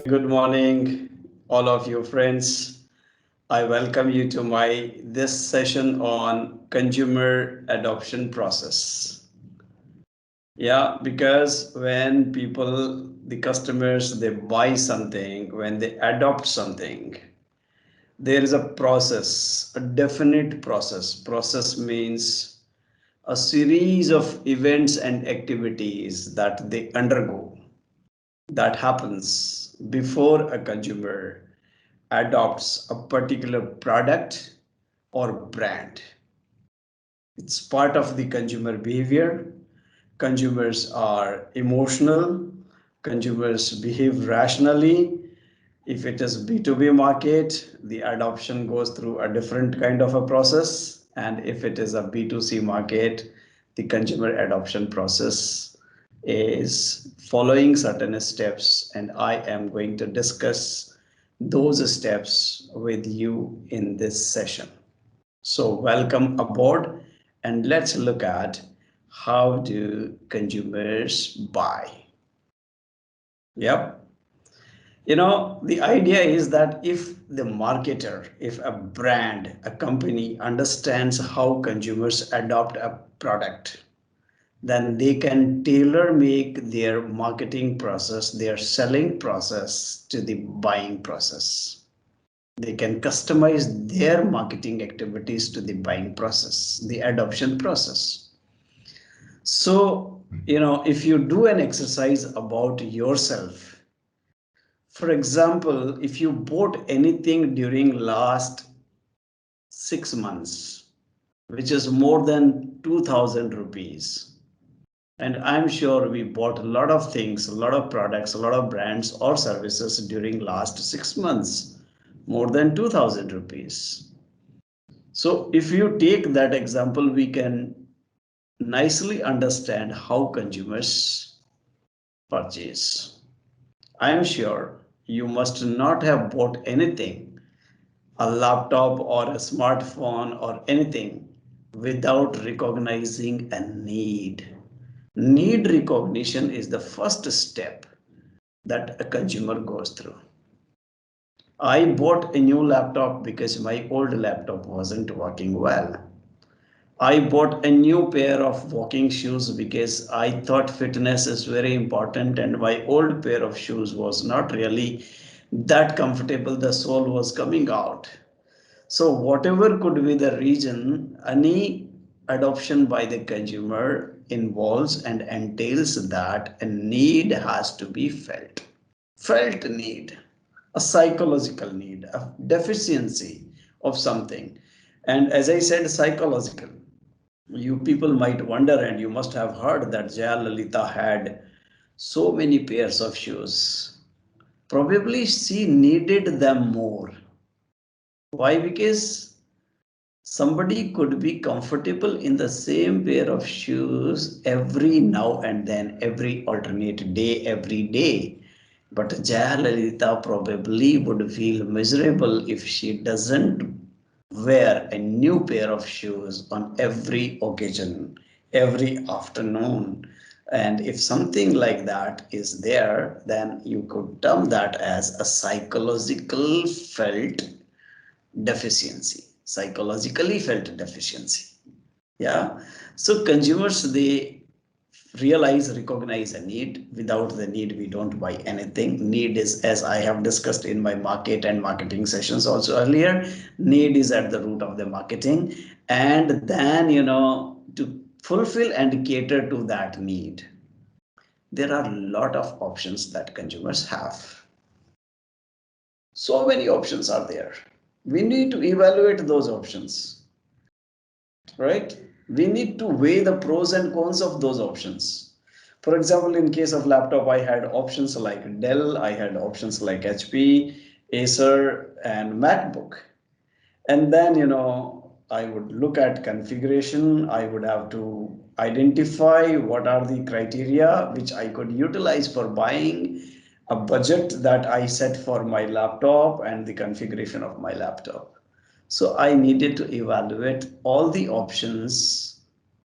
Good morning, all of you friends. I welcome you to my this session on consumer adoption process. Yeah, because when people, the customers, they buy something, when they adopt something, there is a process, a definite process. Process means a series of events and activities that they undergo that happens before a consumer adopts a particular product or brand. It's part of the consumer behavior. Consumers are emotional. Consumers behave rationally. If it is B2B market, the adoption goes through a different kind of a process. And if it is a B2C market, the consumer adoption process is following certain steps. And I am going to discuss those steps with you in this session. So welcome aboard and let's look at how do consumers buy. Yep. The idea is that if the marketer, if a brand, a company understands how consumers adopt a product, then they can tailor make their marketing process, their selling process to the buying process. They can customize their marketing activities to the buying process, the adoption process. So, if you do an exercise about yourself, for example, if you bought anything during last 6 months, which is more than 2000 rupees, and I'm sure we bought a lot of things, a lot of products, a lot of brands or services during last 6 months, more than 2000 rupees. So if you take that example, we can nicely understand how consumers purchase. I am sure you must not have bought anything, a laptop or a smartphone or anything, without recognizing a need. Need recognition is the first step that a consumer goes through. I bought a new laptop because my old laptop wasn't working well. I bought a new pair of walking shoes because I thought fitness is very important and my old pair of shoes was not really that comfortable. The sole was coming out. So, whatever could be the reason, any adoption by the consumer involves and entails that a need has to be felt. Felt need, a psychological need, a deficiency of something. And as I said, psychological. You people might wonder, and you must have heard that Jayalalitha had so many pairs of shoes. Probably she needed them more. Why? Because somebody could be comfortable in the same pair of shoes every now and then, every alternate day, every day. But Jayalalitha probably would feel miserable if she doesn't wear a new pair of shoes on every occasion, every afternoon. And if something like that is there, then you could term that as a psychological felt deficiency, psychologically felt deficiency. Yeah. So consumers, they recognize a need. Without the need, we don't buy anything. Need is, as I have discussed in my market and marketing sessions also earlier, need is at the root of the marketing. And then, to fulfill and cater to that need, there are a lot of options that consumers have. So many options are there. We need to evaluate those options, right? We need to weigh the pros and cons of those options. For example, in case of laptop, I had options like Dell, I had options like HP, Acer, and MacBook. And then, I would look at configuration. I would have to identify what are the criteria which I could utilize for buying a budget that I set for my laptop and the configuration of my laptop. So I needed to evaluate all the options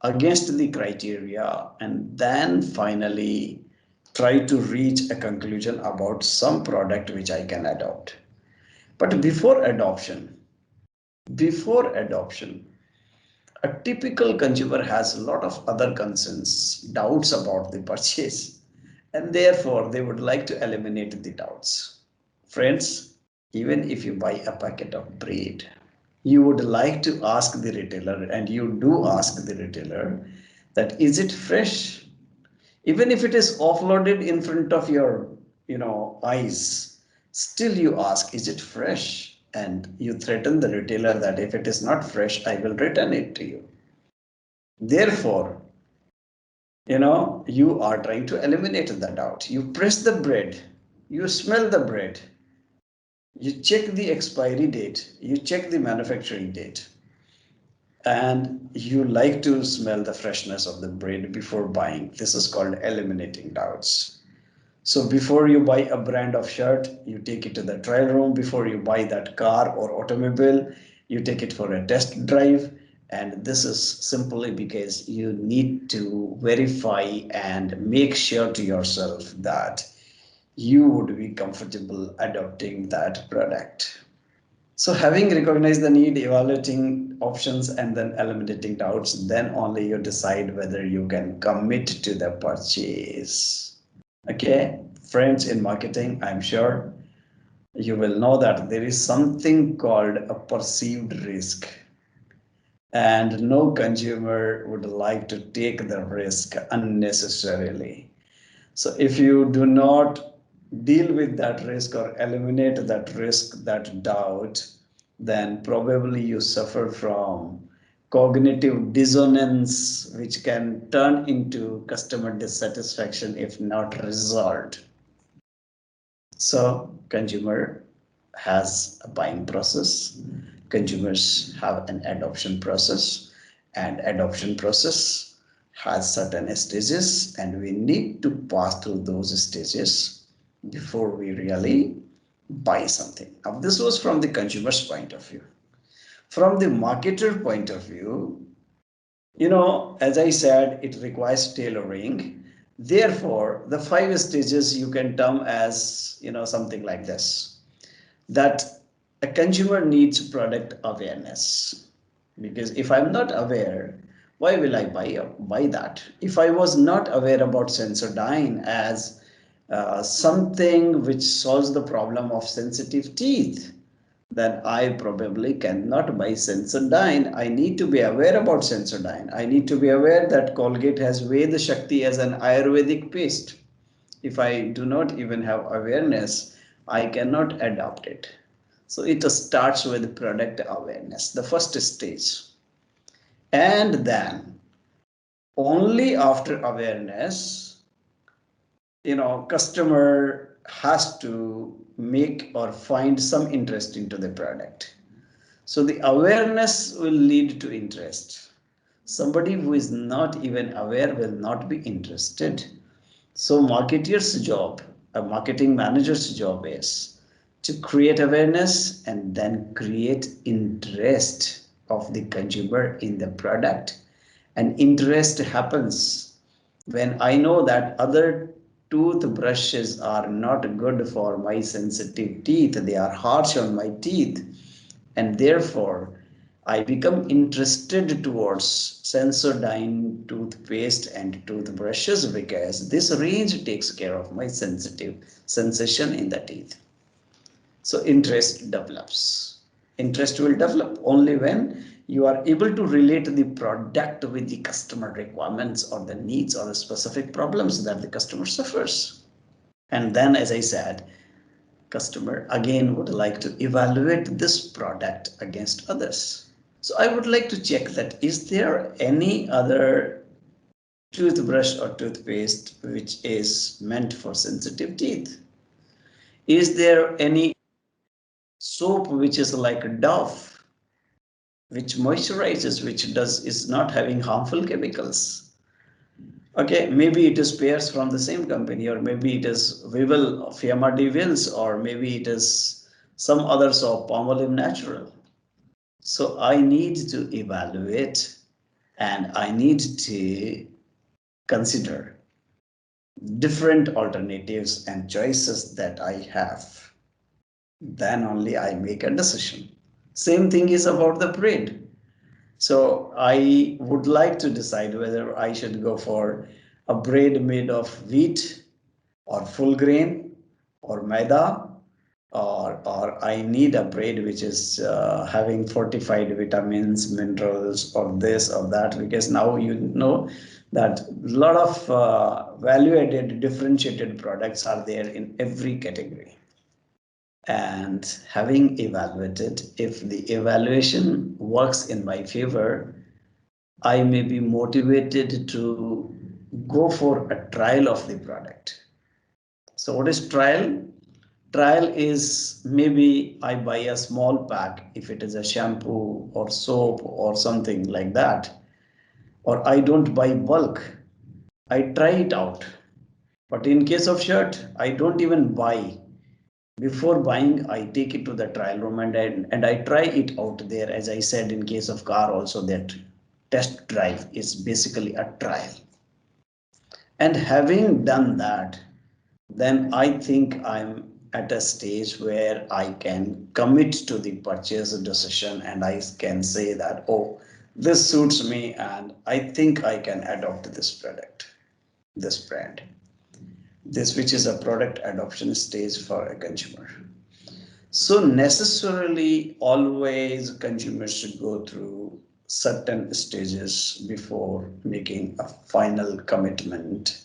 against the criteria and then finally try to reach a conclusion about some product which I can adopt. But before adoption, a typical consumer has a lot of other concerns, doubts about the purchase, and therefore they would like to eliminate the doubts. Friends, even if you buy a packet of bread, you would like to ask the retailer, and you do ask the retailer, that is it fresh? Even if it is offloaded in front of your eyes, still you ask, is it fresh? And you threaten the retailer that if it is not fresh, I will return it to you. Therefore, you are trying to eliminate the doubt. You press the bread, you smell the bread, you check the expiry date, you check the manufacturing date, and you like to smell the freshness of the bread before buying. This is called eliminating doubts. So before you buy a brand of shirt, you take it to the trial room. Before you buy that car or automobile, you take it for a test drive. And this is simply because you need to verify and make sure to yourself that you would be comfortable adopting that product. So having recognized the need, evaluating options, and then eliminating doubts, then only you decide whether you can commit to the purchase. Okay, friends, in marketing, I'm sure you will know that there is something called a perceived risk, and no consumer would like to take the risk unnecessarily. So if you do not deal with that risk or eliminate that risk, that doubt, then probably you suffer from cognitive dissonance, which can turn into customer dissatisfaction if not resolved. So consumer has a buying process, consumers have an adoption process, and adoption process has certain stages, and we need to pass through those stages before we really buy something. Now this was from the consumer's point of view. From the marketer point of view, as I said, it requires tailoring. Therefore, the 5 stages you can term as, something like this, that a consumer needs product awareness. Because if I'm not aware, why will I buy that? If I was not aware about Sensodyne as something which solves the problem of sensitive teeth, then I probably cannot buy Sensodyne. I need to be aware about Sensodyne. I need to be aware that Colgate has Ved Shakti as an Ayurvedic paste. If I do not even have awareness, I cannot adopt it. So it starts with product awareness, the first stage. And then only after awareness, customer has to make or find some interest into the product. So the awareness will lead to interest. Somebody who is not even aware will not be interested. So marketer's job, a marketing manager's job is to create awareness and then create interest of the consumer in the product. And interest happens when I know that other toothbrushes are not good for my sensitive teeth. They are harsh on my teeth. And therefore, I become interested towards Sensodyne toothpaste and toothbrushes because this range takes care of my sensitive sensation in the teeth. So interest develops. Interest will develop only when you are able to relate the product with the customer requirements or the needs or the specific problems that the customer suffers. And then, as I said, customer again would like to evaluate this product against others. So I would like to check that is there any other toothbrush or toothpaste which is meant for sensitive teeth? Is there any soap which is like Dove, which moisturizes, which is not having harmful chemicals? Okay, maybe it is pears from the same company, or maybe it is Vival, Fiamma de Vils, or maybe it is some other soap, Palmolive Natural. So I need to evaluate and I need to consider different alternatives and choices that I have, then only I make a decision. Same thing is about the bread. So I would like to decide whether I should go for a bread made of wheat or full grain or maida, or I need a bread which is having fortified vitamins, minerals, or this or that, because now you know that a lot of value added differentiated products are there in every category. And having evaluated, if the evaluation works in my favor, I may be motivated to go for a trial of the product. So what is trial? Trial is maybe I buy a small pack if it is a shampoo or soap or something like that, or I don't buy bulk. I try it out. But in case of shirt, I don't even buy. Before buying, I take it to the trial room and I try it out there. As I said, in case of car also, that test drive is basically a trial. And having done that, then I think I'm at a stage where I can commit to the purchase decision and I can say that, oh, this suits me and I think I can adopt this product, this brand. This, which is a product adoption stage for a consumer. So necessarily always consumers should go through certain stages before making a final commitment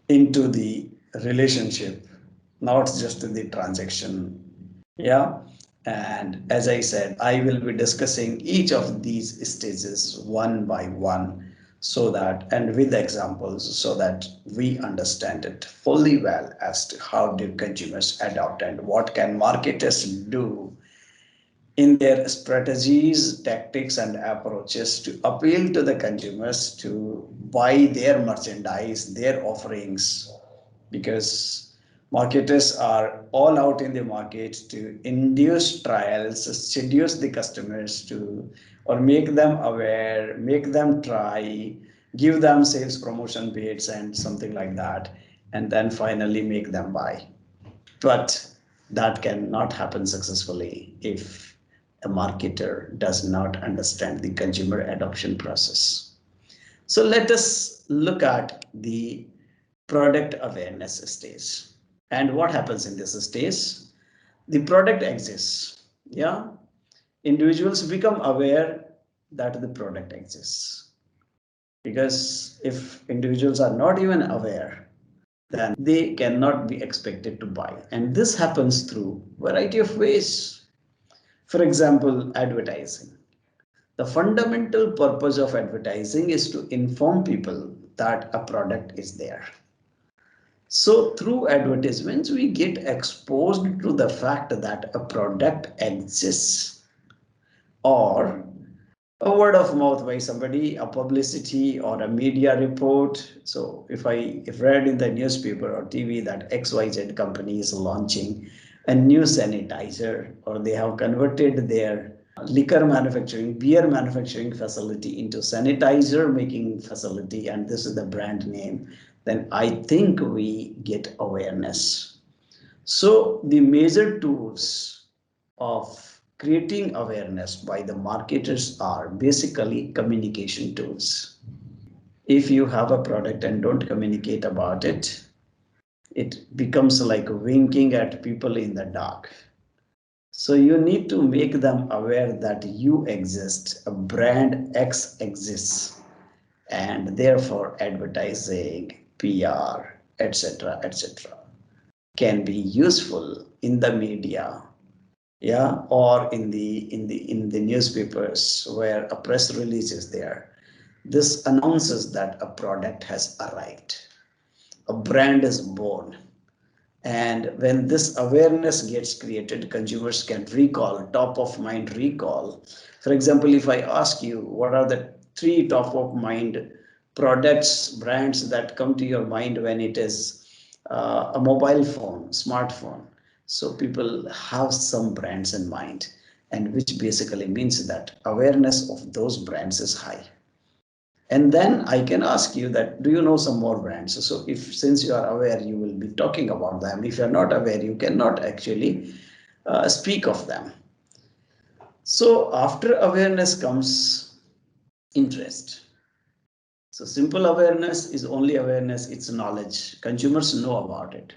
into the relationship, not just the transaction. Yeah. And as I said, I will be discussing each of these stages one by one, so that, and with examples, so that we understand it fully well as to how do consumers adopt and what can marketers do in their strategies, tactics, and approaches to appeal to the consumers to buy their merchandise, their offerings, because marketers are all out in the market to induce trials, seduce the customers to, or make them aware, make them try, give them sales promotion bids and something like that, and then finally make them buy. But that cannot happen successfully if a marketer does not understand the consumer adoption process. So let us look at the product awareness stage. And what happens in this stage? The product exists. Yeah. Individuals become aware that the product exists. Because if individuals are not even aware, then they cannot be expected to buy. And this happens through a variety of ways. For example, advertising. The fundamental purpose of advertising is to inform people that a product is there. So through advertisements, we get exposed to the fact that a product exists, or a word of mouth by somebody, a publicity or a media report. So if read in the newspaper or TV that XYZ company is launching a new sanitizer, or they have converted their liquor manufacturing, beer manufacturing facility into sanitizer making facility, and this is the brand name, then I think we get awareness. So the major tools of creating awareness by the marketers are basically communication tools. If you have a product and don't communicate about it, it becomes like winking at people in the dark. So you need to make them aware that you exist, a brand X exists, and therefore advertising, PR, etc., can be useful in the media, yeah, or in the newspapers where a press release is there. This announces that a product has arrived, a brand is born. And when this awareness gets created, consumers can recall, top of mind recall. For example, if I ask you what are the 3 top of mind products, brands that come to your mind when it is a mobile phone, smartphone. So people have some brands in mind, and which basically means that awareness of those brands is high. And then I can ask you that, do you know some more brands? So if, since you are aware, you will be talking about them. If you're not aware, you cannot actually speak of them. So after awareness comes interest. So simple awareness is only awareness, it's knowledge. Consumers know about it.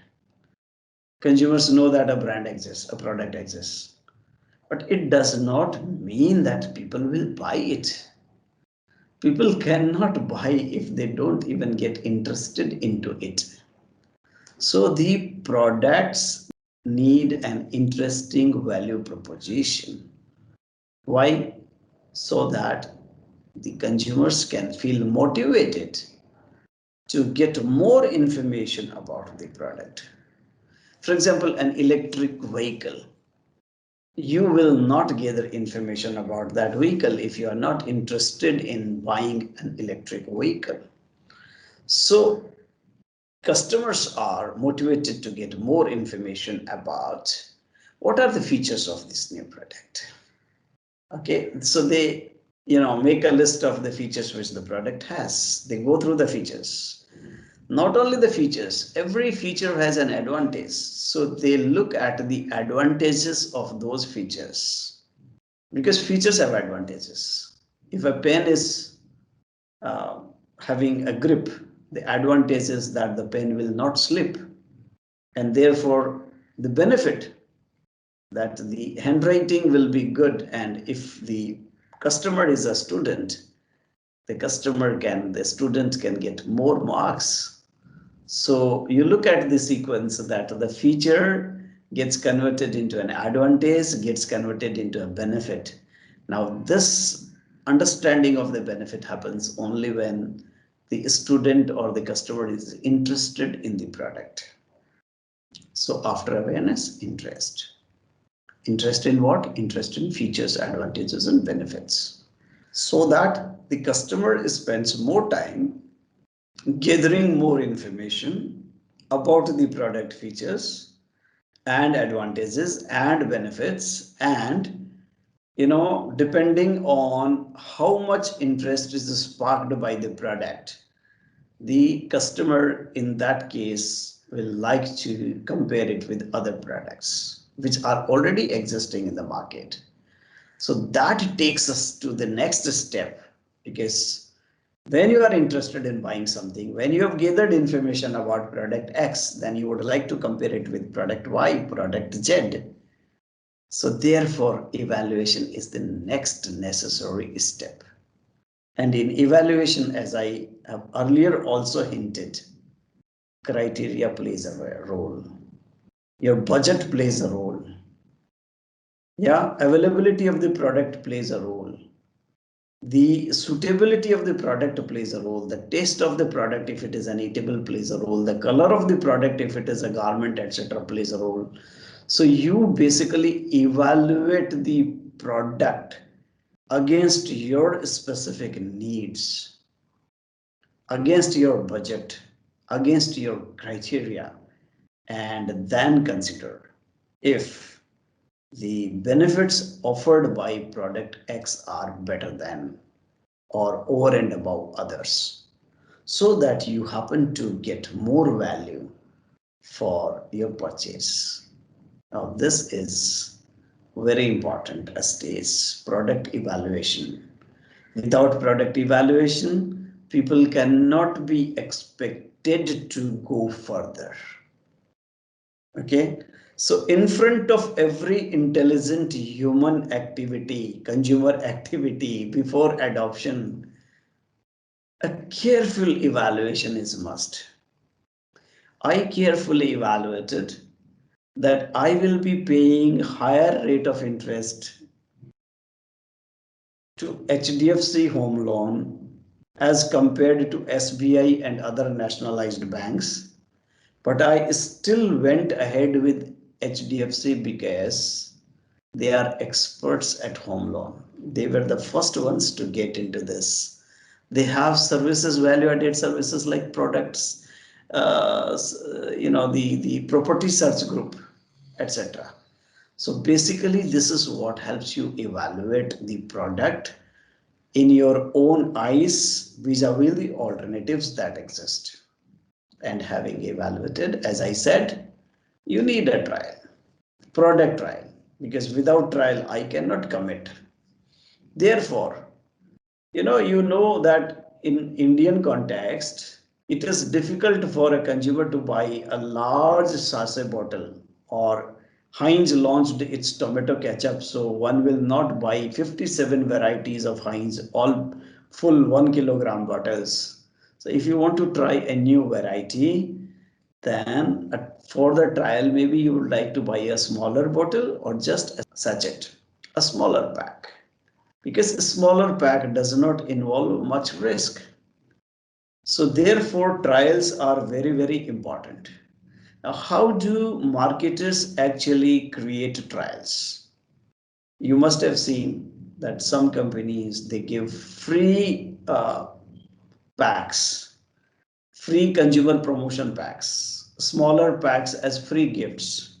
Consumers know that a brand exists, a product exists. But it does not mean that people will buy it. People cannot buy if they don't even get interested into it. So the products need an interesting value proposition. Why? So that the consumers can feel motivated to get more information about the product. For example, an electric vehicle. You will not gather information about that vehicle if you are not interested in buying an electric vehicle. So customers are motivated to get more information about what are the features of this new product. Okay, so they make a list of the features which the product has. They go through the features. Not only the features, every feature has an advantage. So they look at the advantages of those features, because features have advantages. If a pen is uh, having a grip, the advantage is that the pen will not slip, and therefore the benefit that the handwriting will be good. And if the customer is a student, the student can get more marks. So you look at the sequence that the feature gets converted into an advantage, gets converted into a benefit. Now this understanding of the benefit happens only when the student or the customer is interested in the product. So after awareness, interest. Interest in what? Interest in features, advantages, and benefits. So that the customer spends more time gathering more information about the product features and advantages and benefits, and depending on how much interest is sparked by the product, the customer in that case will like to compare it with other products which are already existing in the market. So that takes us to the next step, because when you are interested in buying something, when you have gathered information about product X, then you would like to compare it with product Y, product Z. So therefore, evaluation is the next necessary step. And in evaluation, as I have earlier also hinted, criteria plays a role. Your budget plays a role. Yeah, availability of the product plays a role. The suitability of the product plays a role. The taste of the product, if it is an eatable, plays a role. The color of the product, if it is a garment, etc., plays a role. So you basically evaluate the product against your specific needs, against your budget, against your criteria, and then consider if the benefits offered by product X are better than or over and above others, so that you happen to get more value for your purchase. Now, this is very important stage, product evaluation. Without product evaluation, people cannot be expected to go further. Okay, so in front of every intelligent human activity, consumer activity, before adoption, a careful evaluation is must. I carefully evaluated that I will be paying higher rate of interest to HDFC Home Loan as compared to SBI and other nationalized banks. But I still went ahead with HDFC because they are experts at home loan. They were the first ones to get into this. They have services, value-added services like products, the property search group, etc. So basically, this is what helps you evaluate the product in your own eyes vis-a-vis the alternatives that exist. And having evaluated, as I said, you need a trial, product trial, because without trial, I cannot commit. Therefore, you know that in Indian context, it is difficult for a consumer to buy a large sachet bottle, or Heinz launched its tomato ketchup, so one will not buy 57 varieties of Heinz, all full 1 kilogram bottles. So if you want to try a new variety, then for the trial, maybe you would like to buy a smaller bottle or just a sachet, a smaller pack, because a smaller pack does not involve much risk. So therefore, trials are very, very important. Now, how do marketers actually create trials? You must have seen that some companies, they give free packs, free consumer promotion packs, smaller packs as free gifts.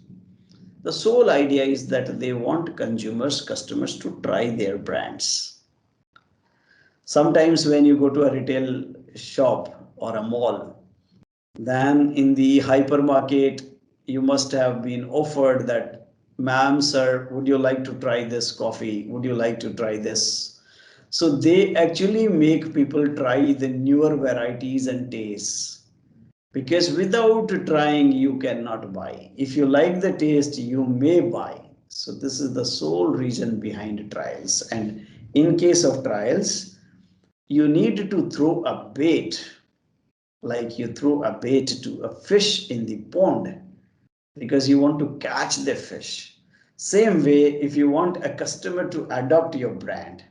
The sole idea is that they want customers to try their brands. Sometimes when you go to a retail shop or a mall, then in the hypermarket, you must have been offered that, ma'am, sir, would you like to try this coffee? Would you like to try this? So they actually make people try the newer varieties and tastes, because without trying, you cannot buy. If you like the taste, you may buy. So this is the sole reason behind trials. And in case of trials, you need to throw a bait, like you throw a bait to a fish in the pond, because you want to catch the fish. Same way, if you want a customer to adopt your brand,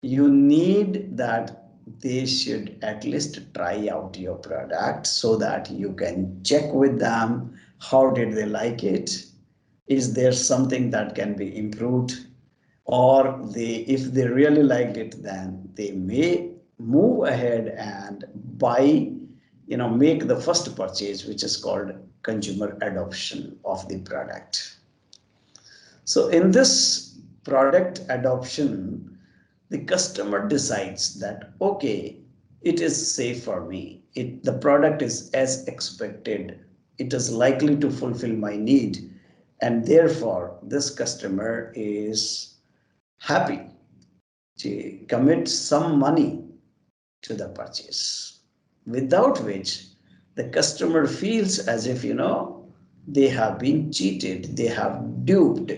you need that they should at least try out your product, so that you can check with them, how did they like it, is there something that can be improved, or if they really liked it, then they may move ahead and buy, make the first purchase, which is called consumer adoption of the product. So in this product adoption, the customer decides that, okay, it is safe for me. The product is as expected. It is likely to fulfill my need. And therefore, this customer is happy to commit some money to the purchase, without which the customer feels as if, they have been cheated, they have duped.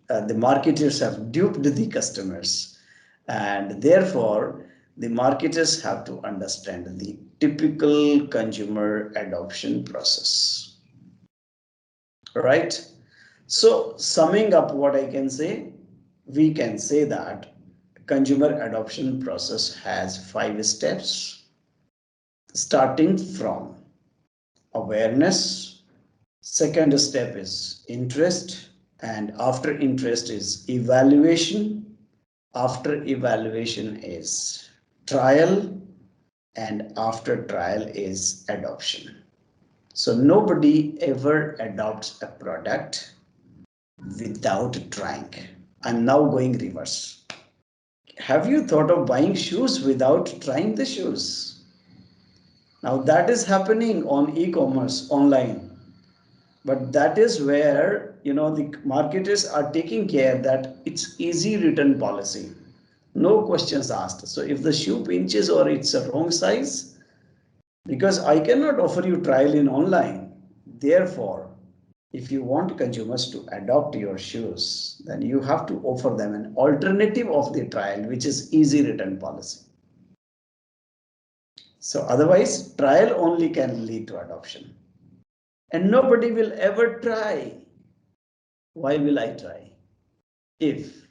The marketers have duped the customers, and therefore the marketers have to understand the typical consumer adoption process. Right? So summing up what I can say, we can say that consumer adoption process has 5 steps, starting from awareness. Second step is interest, and after interest is evaluation. After evaluation is trial, and after trial is adoption. So nobody ever adopts a product without trying. I'm now going reverse. Have you thought of buying shoes without trying the shoes? Now that is happening on e-commerce online, but that is where the marketers are taking care that it's easy return policy, no questions asked. So if the shoe pinches or it's a wrong size, because I cannot offer you trial in online, therefore if you want consumers to adopt your shoes, then you have to offer them an alternative of the trial, which is easy return policy. So otherwise, trial only can lead to adoption. And nobody will ever try. Why will I try? If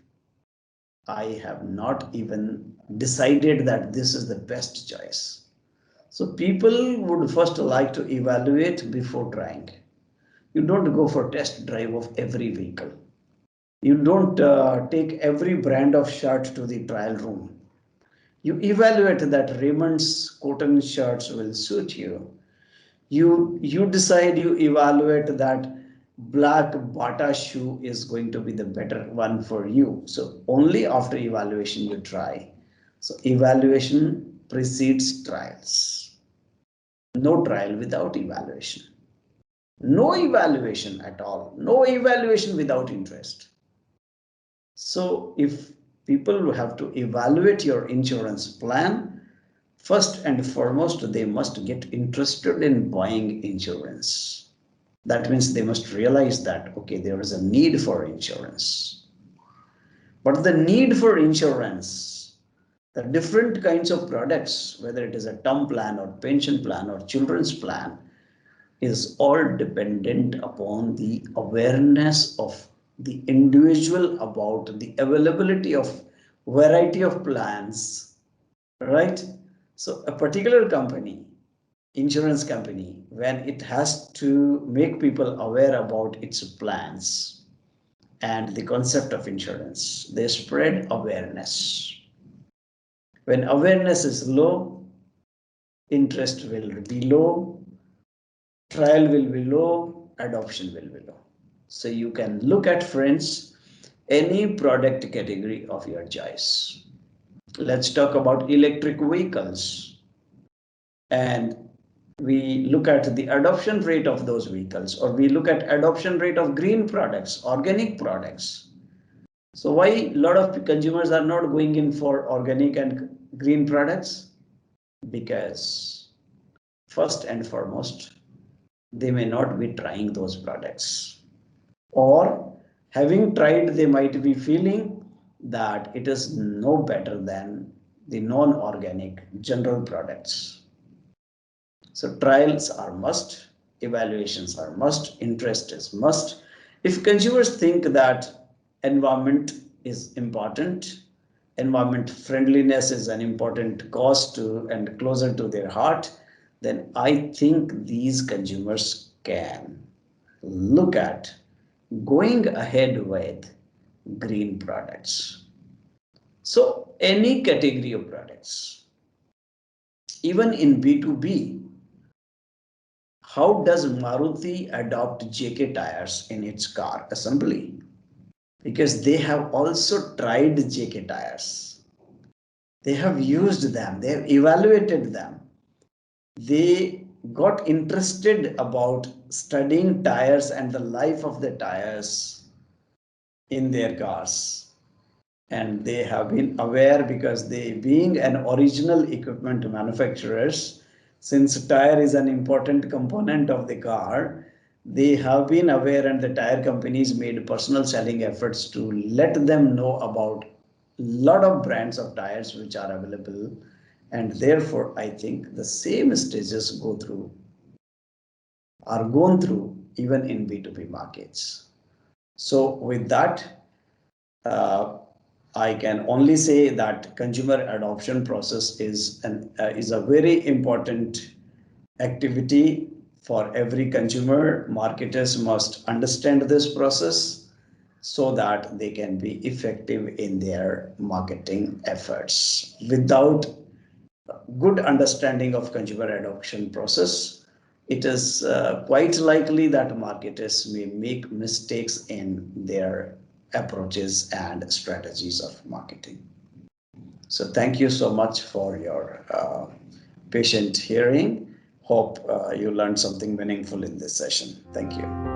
I have not even decided that this is the best choice. So people would first like to evaluate before trying. You don't go for test drive of every vehicle. You don't take every brand of shirt to the trial room. You evaluate that Raymond's cotton shirts will suit you. You decide, you evaluate that black Bata shoe is going to be the better one for you. So only after evaluation you try. So evaluation precedes trials. No trial without evaluation. No evaluation at all. No evaluation without interest. So if people have to evaluate your insurance plan, first and foremost, they must get interested in buying insurance. That means they must realize that, okay, there is a need for insurance. But the need for insurance, the different kinds of products, whether it is a term plan or pension plan or children's plan, is all dependent upon the awareness of the individual about the availability of variety of plans, right? So a particular company, insurance company, when it has to make people aware about its plans and the concept of insurance, they spread awareness. When awareness is low, interest will be low, trial will be low, adoption will be low. So you can look at, friends, any product category of your choice. Let's talk about electric vehicles. And we look at the adoption rate of those vehicles, or we look at adoption rate of green products, organic products. So why a lot of consumers are not going in for organic and green products? Because first and foremost, they may not be trying those products, or having tried, they might be feeling that it is no better than the non-organic general products. So trials are must, evaluations are must, interest is must. If consumers think that environment is important, environment friendliness is an important cause to and closer to their heart, then I think these consumers can look at going ahead with green products. So any category of products, even in B2B, how does Maruti adopt JK tires in its car assembly? Because they have also tried JK tires. They have used them, they have evaluated them. They got interested about studying tires and the life of the tires in their cars. And they have been aware, because they, being an original equipment manufacturers, since tire is an important component of the car, they have been aware, and the tire companies made personal selling efforts to let them know about a lot of brands of tires which are available. And therefore, I think the same stages are gone through even in B2B markets. So with that, I can only say that consumer adoption process is a very important activity for every consumer. Marketers must understand this process so that they can be effective in their marketing efforts. Without good understanding of consumer adoption process, it is quite likely that marketers may make mistakes in their approaches and strategies of marketing. So thank you so much for your patient hearing. Hope you learned something meaningful in this session. Thank you.